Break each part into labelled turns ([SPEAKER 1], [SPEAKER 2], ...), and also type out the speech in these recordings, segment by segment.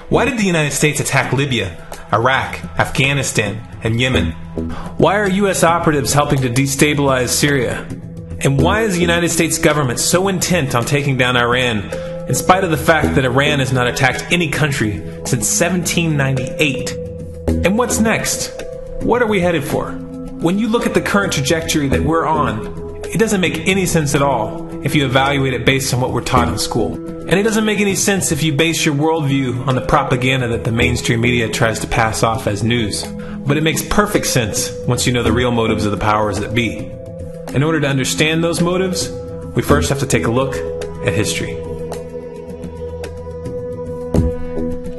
[SPEAKER 1] Why did the United States attack Libya, Iraq, Afghanistan, and Yemen? Why are U.S. operatives helping to destabilize Syria? And why is the United States government so intent on taking down Iran, in spite of the fact that Iran has not attacked any country since 1798? And what's next? What are we headed for? When you look at the current trajectory that we're on, it doesn't make any sense at all if you evaluate it based on what we're taught in school. And it doesn't make any sense if you base your worldview on the propaganda that the mainstream media tries to pass off as news. But it makes perfect sense once you know the real motives of the powers that be. In order to understand those motives, we first have to take a look at history.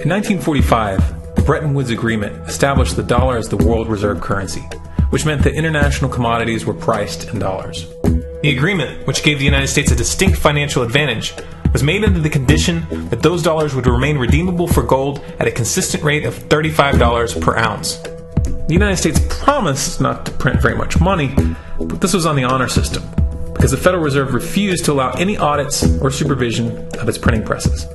[SPEAKER 1] In 1945, the Bretton Woods Agreement established the dollar as the world reserve currency, which meant that international commodities were priced in dollars. The agreement, which gave the United States a distinct financial advantage, was made under the condition that those dollars would remain redeemable for gold at a consistent rate of $35 per ounce. The United States promised not to print very much money, but this was on the honor system, because the Federal Reserve refused to allow any audits or supervision of its printing presses.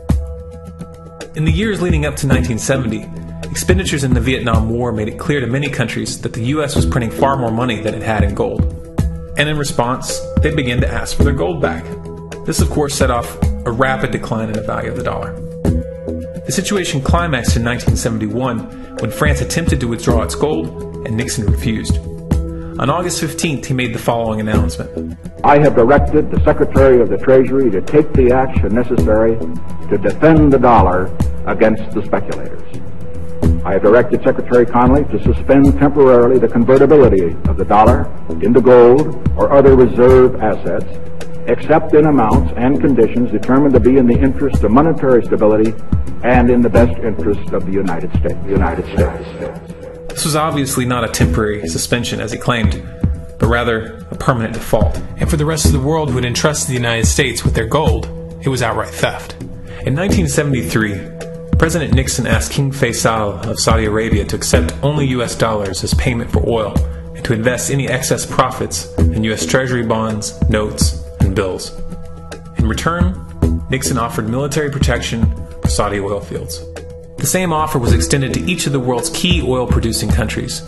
[SPEAKER 1] In the years leading up to 1970, expenditures in the Vietnam War made it clear to many countries that the U.S. was printing far more money than it had in gold. And in response, they began to ask for their gold back. This, of course, set off a rapid decline in the value of the dollar. The situation climaxed in 1971 when France attempted to withdraw its gold and Nixon refused. On August 15th, he made the following announcement.
[SPEAKER 2] I have directed the Secretary of the Treasury to take the action necessary to defend the dollar against the speculators. I have directed Secretary Connally to suspend temporarily the convertibility of the dollar into gold or other reserve assets, except in amounts and conditions determined to be in the interest of monetary stability and in the best interest of the United States.
[SPEAKER 1] This was obviously not a temporary suspension, as he claimed, but rather a permanent default. And for the rest of the world who had entrusted the United States with their gold, it was outright theft. In 1973, President Nixon asked King Faisal of Saudi Arabia to accept only U.S. dollars as payment for oil and to invest any excess profits in U.S. Treasury bonds, notes, and bills. In return, Nixon offered military protection for Saudi oil fields. The same offer was extended to each of the world's key oil-producing countries,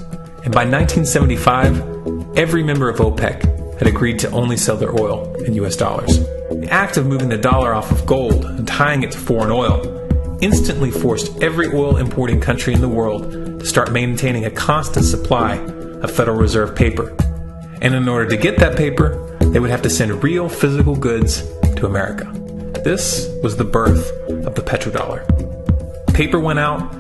[SPEAKER 1] and by 1975, every member of OPEC had agreed to only sell their oil in U.S. dollars. The act of moving the dollar off of gold and tying it to foreign oil instantly forced every oil-importing country in the world to start maintaining a constant supply of Federal Reserve paper. And in order to get that paper, they would have to send real physical goods to America. This was the birth of the petrodollar. Paper went out,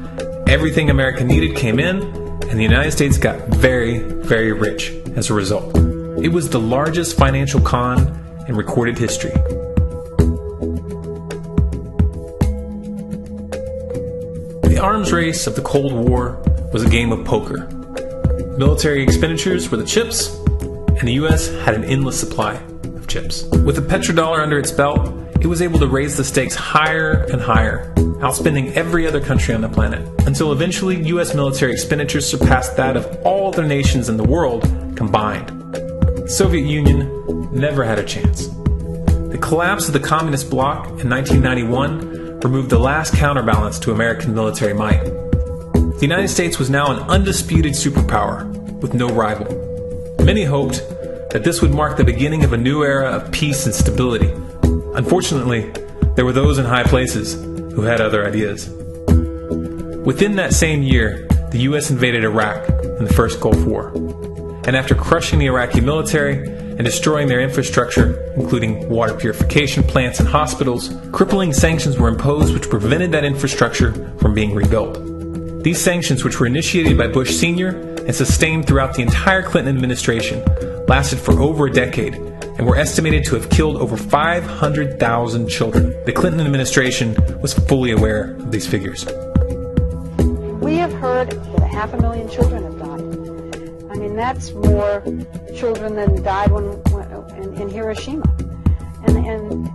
[SPEAKER 1] everything America needed came in, and the United States got very, very rich as a result. It was the largest financial con in recorded history. The arms race of the Cold War was a game of poker. Military expenditures were the chips, and the U.S. had an endless supply of chips. With the petrodollar under its belt, it was able to raise the stakes higher and higher, outspending every other country on the planet, until eventually U.S. military expenditures surpassed that of all other nations in the world combined. The Soviet Union never had a chance. The collapse of the communist bloc in 1991 removed the last counterbalance to American military might. The United States was now an undisputed superpower with no rival. Many hoped that this would mark the beginning of a new era of peace and stability. Unfortunately, there were those in high places who had other ideas. Within that same year, the U.S. invaded Iraq in the first Gulf War. And after crushing the Iraqi military and destroying their infrastructure, including water purification plants and hospitals, crippling sanctions were imposed which prevented that infrastructure from being rebuilt. These sanctions, which were initiated by Bush Sr. and sustained throughout the entire Clinton administration, lasted for over a decade and were estimated to have killed over 500,000 children. The Clinton administration was fully aware of these figures.
[SPEAKER 3] We have heard that 500,000 children have died. I mean, that's more children than died in Hiroshima. And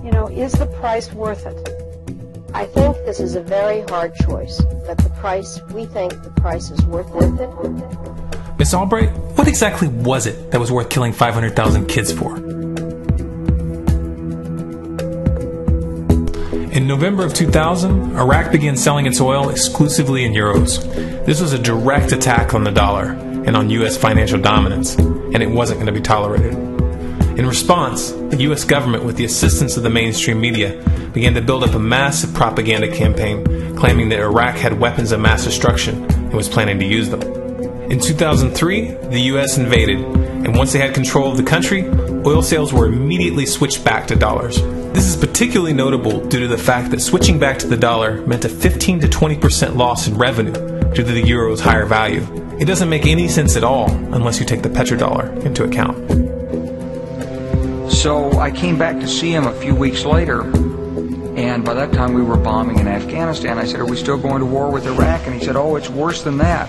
[SPEAKER 3] you know, is the price worth it?
[SPEAKER 4] I think this is a very hard choice, but we think the price is worth it.
[SPEAKER 1] Miss Albright, what exactly was it that was worth killing 500,000 kids for? In November of 2000, Iraq began selling its oil exclusively in euros. This was a direct attack on the dollar and on U.S. financial dominance, and it wasn't going to be tolerated. In response, the U.S. government, with the assistance of the mainstream media, began to build up a massive propaganda campaign claiming that Iraq had weapons of mass destruction and was planning to use them. In 2003, the U.S. invaded, and once they had control of the country, oil sales were immediately switched back to dollars. This is particularly notable due to the fact that switching back to the dollar meant a 15 to 20% loss in revenue due to the euro's higher value. It doesn't make any sense at all unless you take the petrodollar into account.
[SPEAKER 5] So I came back to see him a few weeks later, and by that time we were bombing in Afghanistan. I said, "Are we still going to war with Iraq?" And he said, "Oh, it's worse than that."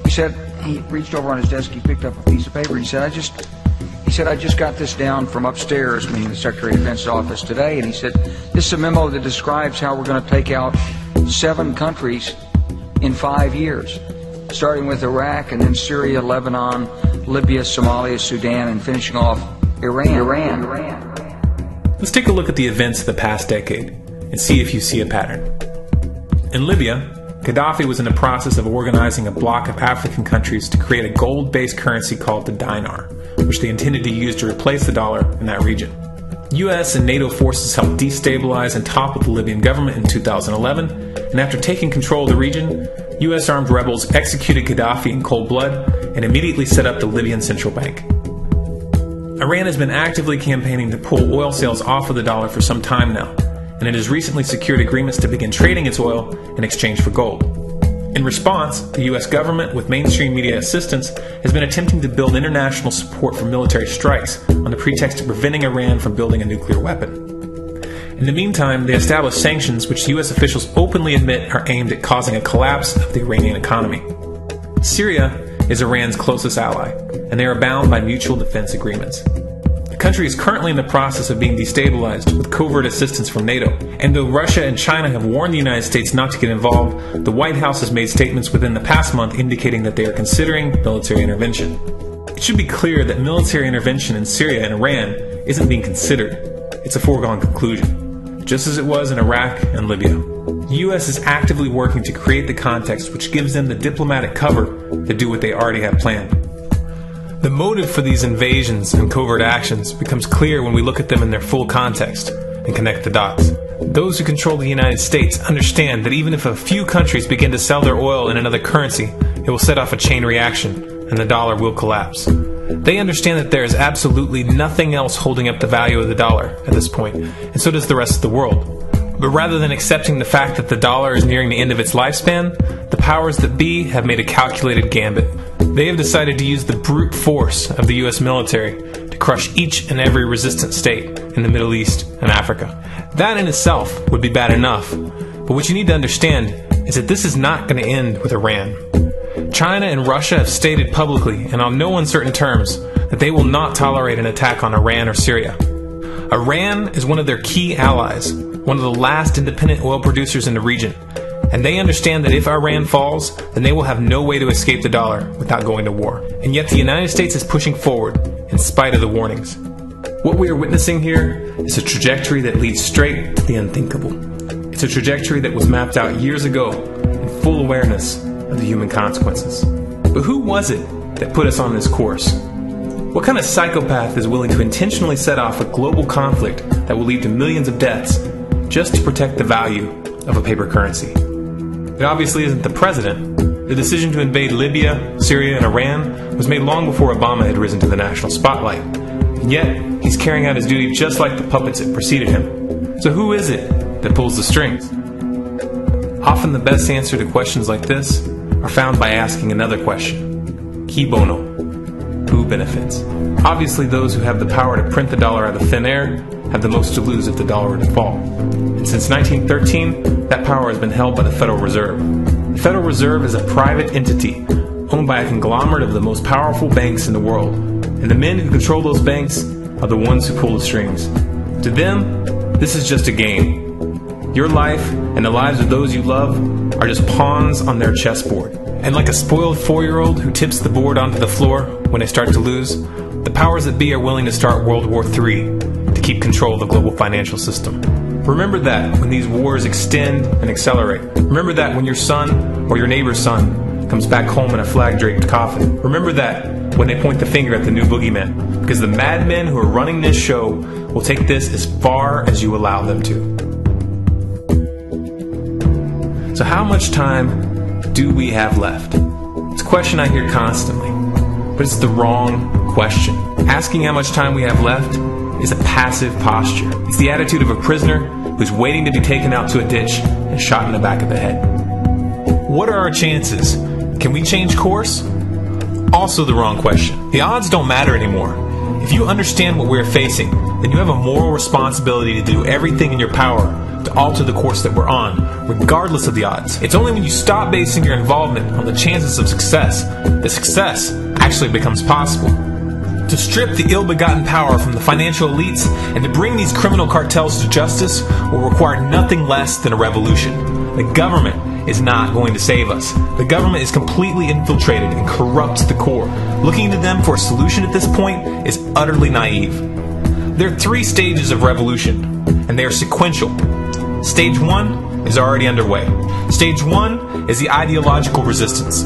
[SPEAKER 5] He said, he reached over on his desk, he picked up a piece of paper, and he said, I just got this down from upstairs, meaning the Secretary of Defense's office today, and he said, "This is a memo that describes how we're going to take out 7 countries in 5 years, starting with Iraq, and then Syria, Lebanon, Libya, Somalia, Sudan, and finishing off Iran.
[SPEAKER 1] Let's take a look at the events of the past decade and see if you see a pattern. In Libya, Gaddafi was in the process of organizing a bloc of African countries to create a gold-based currency called the dinar, which they intended to use to replace the dollar in that region. U.S. and NATO forces helped destabilize and topple the Libyan government in 2011, and after taking control of the region, U.S. armed rebels executed Gaddafi in cold blood and immediately set up the Libyan Central Bank. Iran has been actively campaigning to pull oil sales off of the dollar for some time now, and it has recently secured agreements to begin trading its oil in exchange for gold. In response, the U.S. government, with mainstream media assistance, has been attempting to build international support for military strikes on the pretext of preventing Iran from building a nuclear weapon. In the meantime, they established sanctions which U.S. officials openly admit are aimed at causing a collapse of the Iranian economy. Syria is Iran's closest ally, and they are bound by mutual defense agreements. The country is currently in the process of being destabilized with covert assistance from NATO, and though Russia and China have warned the United States not to get involved, the White House has made statements within the past month indicating that they are considering military intervention. It should be clear that military intervention in Syria and Iran isn't being considered. It's a foregone conclusion, just as it was in Iraq and Libya. The U.S. is actively working to create the context which gives them the diplomatic cover to do what they already have planned. The motive for these invasions and covert actions becomes clear when we look at them in their full context and connect the dots. Those who control the United States understand that even if a few countries begin to sell their oil in another currency, it will set off a chain reaction and the dollar will collapse. They understand that there is absolutely nothing else holding up the value of the dollar at this point, and so does the rest of the world. But rather than accepting the fact that the dollar is nearing the end of its lifespan, the powers that be have made a calculated gambit. They have decided to use the brute force of the U.S. military to crush each and every resistant state in the Middle East and Africa. That in itself would be bad enough, but what you need to understand is that this is not going to end with Iran. China and Russia have stated publicly and on no uncertain terms that they will not tolerate an attack on Iran or Syria. Iran is one of their key allies, one of the last independent oil producers in the region, and they understand that if Iran falls, then they will have no way to escape the dollar without going to war. And yet the United States is pushing forward in spite of the warnings. What we are witnessing here is a trajectory that leads straight to the unthinkable. It's a trajectory that was mapped out years ago in full awareness of the human consequences. But who was it that put us on this course? What kind of psychopath is willing to intentionally set off a global conflict that will lead to millions of deaths just to protect the value of a paper currency? It obviously isn't the president. The decision to invade Libya, Syria, and Iran was made long before Obama had risen to the national spotlight. And yet, he's carrying out his duty just like the puppets that preceded him. So who is it that pulls the strings? Often the best answer to questions like this are found by asking another question. Qui bono? Who benefits? Obviously, those who have the power to print the dollar out of thin air have the most to lose if the dollar were to fall. And since 1913, that power has been held by the Federal Reserve. The Federal Reserve is a private entity owned by a conglomerate of the most powerful banks in the world. And the men who control those banks are the ones who pull the strings. To them, this is just a game. Your life and the lives of those you love are just pawns on their chessboard. And like a spoiled 4-year-old who tips the board onto the floor when they start to lose, the powers that be are willing to start World War III to keep control of the global financial system. Remember that when these wars extend and accelerate. Remember that when your son or your neighbor's son comes back home in a flag-draped coffin. Remember that when they point the finger at the new boogeyman, because the madmen who are running this show will take this as far as you allow them to. So how much time do we have left? It's a question I hear constantly, but it's the wrong question. Asking how much time we have left is a passive posture. It's the attitude of a prisoner who's waiting to be taken out to a ditch and shot in the back of the head. What are our chances? Can we change course? Also the wrong question. The odds don't matter anymore. If you understand what we're facing, then you have a moral responsibility to do everything in your power to alter the course that we're on, regardless of the odds. It's only when you stop basing your involvement on the chances of success that success actually becomes possible. To strip the ill-begotten power from the financial elites and to bring these criminal cartels to justice will require nothing less than a revolution. The government is not going to save us. The government is completely infiltrated and corrupt to the core. Looking to them for a solution at this point is utterly naive. There are 3 stages of revolution, and they are sequential. Stage 1 is already underway. Stage 1 is the ideological resistance.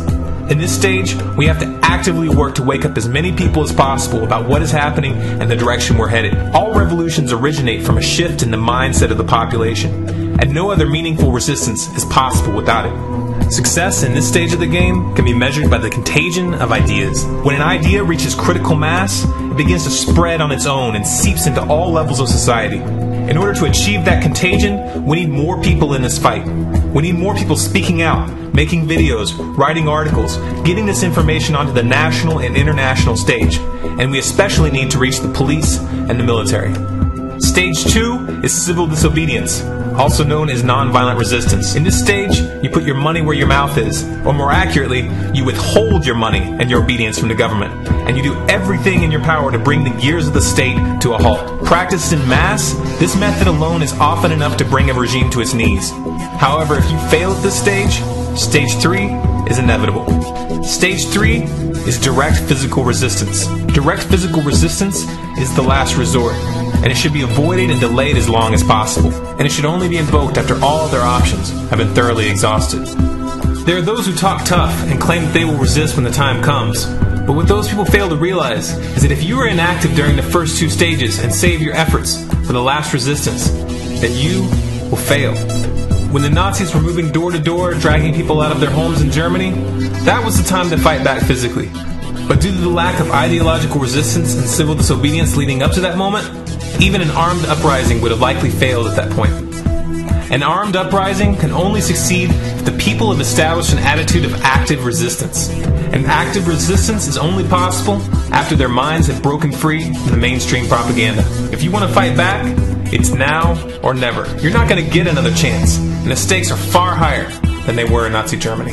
[SPEAKER 1] In this stage, we have to actively work to wake up as many people as possible about what is happening and the direction we're headed. All revolutions originate from a shift in the mindset of the population, and no other meaningful resistance is possible without it. Success in this stage of the game can be measured by the contagion of ideas. When an idea reaches critical mass, it begins to spread on its own and seeps into all levels of society. In order to achieve that contagion, we need more people in this fight. We need more people speaking out, making videos, writing articles, getting this information onto the national and international stage. And we especially need to reach the police and the military. Stage 2 is civil disobedience, also known as nonviolent resistance. In this stage, you put your money where your mouth is, or more accurately, you withhold your money and your obedience from the government, and you do everything in your power to bring the gears of the state to a halt. Practiced in mass, this method alone is often enough to bring a regime to its knees. However, if you fail at this stage, Stage 3 is inevitable. Stage 3 is direct physical resistance. Direct physical resistance is the last resort, and it should be avoided and delayed as long as possible, and it should only be invoked after all other options have been thoroughly exhausted. There are those who talk tough and claim that they will resist when the time comes, but what those people fail to realize is that if you are inactive during the first 2 stages and save your efforts for the last resistance, then you will fail. When the Nazis were moving door to door, dragging people out of their homes in Germany, that was the time to fight back physically. But due to the lack of ideological resistance and civil disobedience leading up to that moment, even an armed uprising would have likely failed at that point. An armed uprising can only succeed if the people have established an attitude of active resistance. And active resistance is only possible after their minds have broken free from the mainstream propaganda. If you want to fight back, it's now or never. You're not going to get another chance, and the stakes are far higher than they were in Nazi Germany.